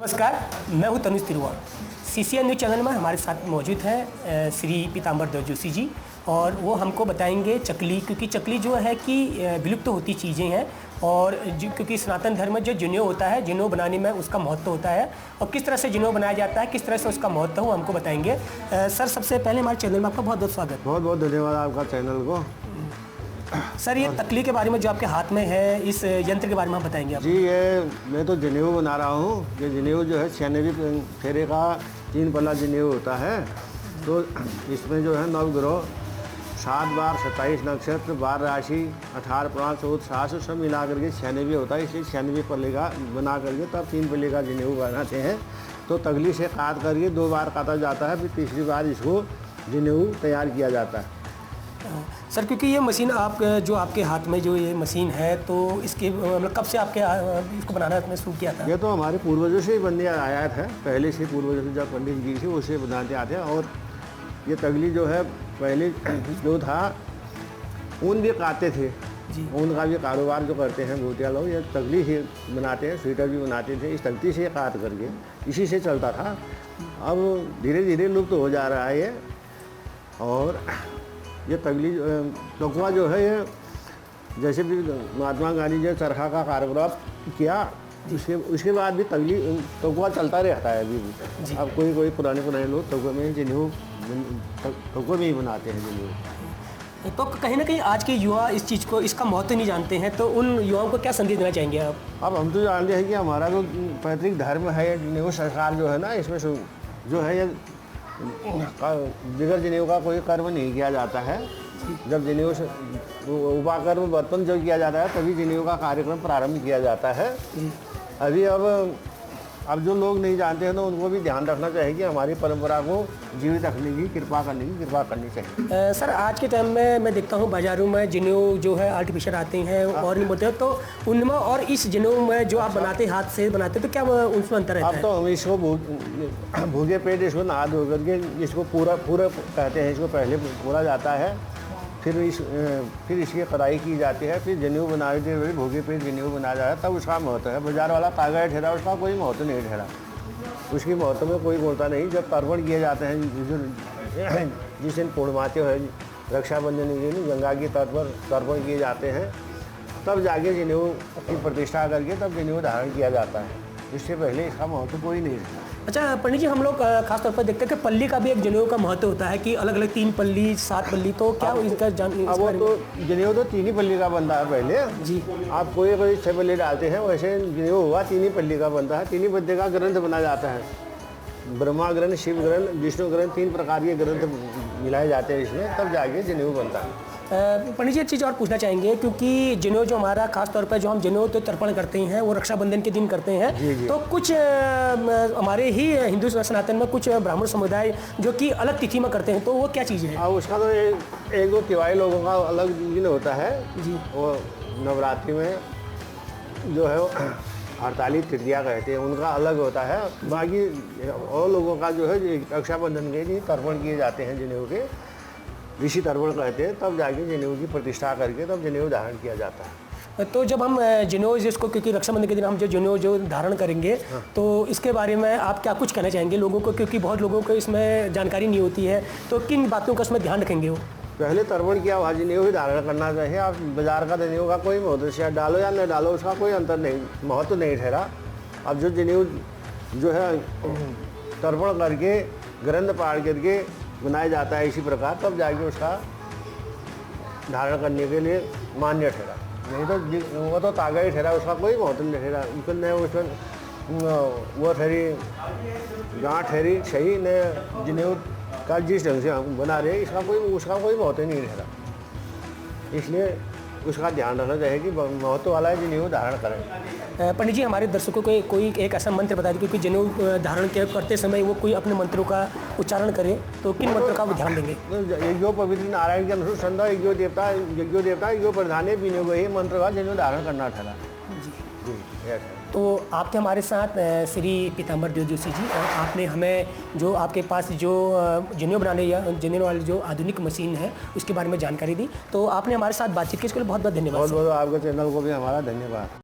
नमस्कार, मैं हूं तनुज तिरुआ। सीसीएन न्यूज़ चैनल में हमारे साथ मौजूद हैं श्री पीताम्बर देव जोशी जी, और वो हमको बताएंगे चकली, क्योंकि चकली जो है कि विलुप्त होती चीज़ें हैं, और क्योंकि सनातन धर्म में जो जनेऊ होता है, जनेऊ बनाने में उसका महत्व होता है, और किस तरह से जनेऊ बनाया जाता है, किस तरह से उसका महत्व है, वो हमको बताएंगे। सर, सबसे पहले हमारे चैनल में आपका बहुत बहुत स्वागत। बहुत बहुत धन्यवाद आपका चैनल को। सर, ये तकली के बारे में जो आपके हाथ में है, इस यंत्र के बारे में आप बताएंगे आप? जी, ये मैं तो जनेऊ बना रहा हूँ। ये जनेऊ जो है 96 फेरे का 3 पल्ला जनेऊ होता है। तो इसमें जो है 9 ग्रह, 7 बार, 27 नक्षत्र, 12 राशि, 18 प्राण, 14 साहस सब मिला करके 96 होता है। इसलिए 96 पल्ले का बना करके तब 3 पल्ले का जनेऊ बनाते हैं। तो तगली से काट करके 2 बार काटा जाता है, फिर तीसरी बार इसको जनेऊ तैयार किया जाता है। सर, क्योंकि ये मशीन जो आपके हाथ में जो ये मशीन है, तो इसके मतलब कब से आपके इसको बनाना आपने शुरू किया था? ये तो हमारे पूर्वजों से ही बनने आया था। पहले से पूर्वजों से जब पंडित जी थे उसे बनाते आते हैं। और ये तगली जो है पहले जो था, ऊन भी काटते थे जी। ऊन का भी कारोबार जो करते हैं भूतिया लोग, ये तगली ही बनाते हैं। स्वेटर भी बनाते थे इस तगली से काट करके, इसी से चलता था। अब धीरे धीरे लुप्त हो जा रहा है ये। और ये तगली टोकवा जो है, ये जैसे भी महात्मा गांधी जी चरखा का कारोबार किया, उसके बाद भी तगली टोकवा चलता रहता है अभी भी। अब कोई पुराने लोग टोकवे में जनेऊ टोकवे में ही बनाते हैं जनेऊ। तो कहीं ना कहीं आज के युवा इस चीज़ को, इसका महत्व नहीं जानते हैं, तो उन युवाओं को क्या संदेश देना चाहेंगे आप? अब हम तो जानते हैं कि हमारा जो पैतृक धर्म है, जनेऊ संस्कार जो है ना, इसमें जो है ये बगैर जनेऊ का कोई कर्म नहीं किया जाता है। जब जनेऊ उपाकर्म बर्तन जब किया जाता है, तभी जनेऊ का कार्यक्रम प्रारंभ किया जाता है। अभी अब जो लोग नहीं जानते हैं, तो उनको भी ध्यान रखना चाहिए कि हमारी परंपरा को जीवित रखने की कृपा करनी चाहिए। सर, आज के टाइम में मैं देखता हूँ बाज़ारों में जनेऊ जो है आर्टिफिशियल आते हैं और नहीं बोलते हैं, तो उनमें और इस जनेऊ में जो आप बनाते हाथ से बनाते, तो क्या उसमें अंतर रहता है? अब तो हम इसको भूखे पेट इसको नहा धो करके इसको पूरा कहते हैं, इसको पहले बोला जाता है, फिर इसकी कढ़ाई की जाती है, फिर जनेऊ बनाते हुए भूखे पेट जनेऊ बनाया जाता है, तब उसका महत्व है। बाजार वाला तागा ठहरा, उसका कोई महत्व नहीं ठहरा, उसकी महत्व में कोई बोलता नहीं। जब तर्पण किए जाते हैं, जिस दिन पूर्णिमाते है, रक्षाबंधन के दिन गंगा की तट पर तर्पण किए जाते हैं, तब जाके जनेऊ की प्रतिष्ठा करके तब जनेऊ धारण किया जाता है। इससे पहले इसका महत्व कोई नहीं था। अच्छा पंडित जी, हम लोग खास तौर पर देखते हैं कि पल्ली का भी एक जनेऊ का महत्व होता है कि अलग अलग 3 पल्ली 7 पल्ली, तो क्या इसका अब वो तो जनेऊ तो 3 ही पल्ली का बनता है पहले जी। आप कोई 6 पल्ली डालते हैं, वैसे जनेऊ हुआ 3 ही पल्ली का बनता है। 3 ही पल्ली का ग्रंथ बना जाता है। ब्रह्मा ग्रंथ, शिव ग्रंथ, विष्णु ग्रंथ, 3 प्रकार के ग्रंथ मिलाए जाते हैं इसमें, तब जाके जनेऊ बनता है। पंडित जी, एक चीज़ और पूछना चाहेंगे, क्योंकि जनेऊ जो हमारा खास तौर पर जो हम जनेऊ तो तर्पण करते हैं, वो रक्षाबंधन के दिन करते हैं। जी। तो कुछ हमारे ही हिंदू सनातन में कुछ ब्राह्मण समुदाय जो कि अलग तिथि में करते हैं, तो वो क्या चीज़ है? हाँ, उसका तो एक दो तिवारी लोगों का अलग दिन होता है जी। वो नवरात्रि में जो है हड़ताली तृतीया कहते हैं, उनका अलग होता है। बाकी और लोगों का जो है रक्षाबंधन के दिन तर्पण किए जाते हैं जनेऊ के, ऋषि तर्पण कहते हैं, तब जाके जनेऊ की प्रतिष्ठा करके तब जनेऊ धारण किया जाता है। तो जब हम जनेऊ जिसको, क्योंकि रक्षाबंधन के दिन हम जो जनेऊ जो धारण करेंगे, तो इसके बारे में आप क्या कुछ कहना चाहेंगे लोगों को, क्योंकि बहुत लोगों को इसमें जानकारी नहीं होती है, तो किन बातों का इसमें ध्यान रखेंगे वो? पहले तर्पण किया हुआ जनेऊ ही धारण करना चाहिए। आप बाजार का जनेऊ का कोई महत्व, डालो या न डालो, उसका कोई अंतर नहीं, महत्व नहीं ठहरा। अब जो जनेऊ जो है तर्पण करके ग्रंथ पाठ करके बनाया जाता है इसी प्रकार, तब जाके उसका धारण करने के लिए मान्य ठहरा। नहीं तो वो तो तागा ही ठहरा, उसका कोई महत्व नहीं ठहरा। न उसमें वो ठहरी गाँठ ठहरी सही, न जनेऊ का जिस ढंग से हम बना रहे हैं उसका कोई महत्व नहीं ठहरा। इसलिए उसका ध्यान रखना चाहिए कि महत्व वाला जनेऊ धारण करें। पंडित जी, हमारे दर्शकों को कोई एक ऐसा मंत्र बता दीजिए, क्योंकि जनेऊ धारण करते समय वो कोई अपने मंत्रों का उच्चारण करे, तो किन मंत्रों का वो ध्यान देंगे? यज्ञो पवित्र नारायण के अनुसार संध्या यज्ञो देवता यज्ञो प्रधाने पीने को ही मंत्र का जनेऊ धारण करना ठहरा। जी। तो आपके हमारे साथ श्री पीताम्बर देव जोशी जी, और आपने हमें जो आपके पास जो जनेऊ बनाने या जनेऊ वाली जो आधुनिक मशीन है उसके बारे में जानकारी दी, तो आपने हमारे साथ बातचीत की, इसके लिए बहुत बहुत धन्यवाद। बहुत बहुत आपके चैनल को भी हमारा धन्यवाद।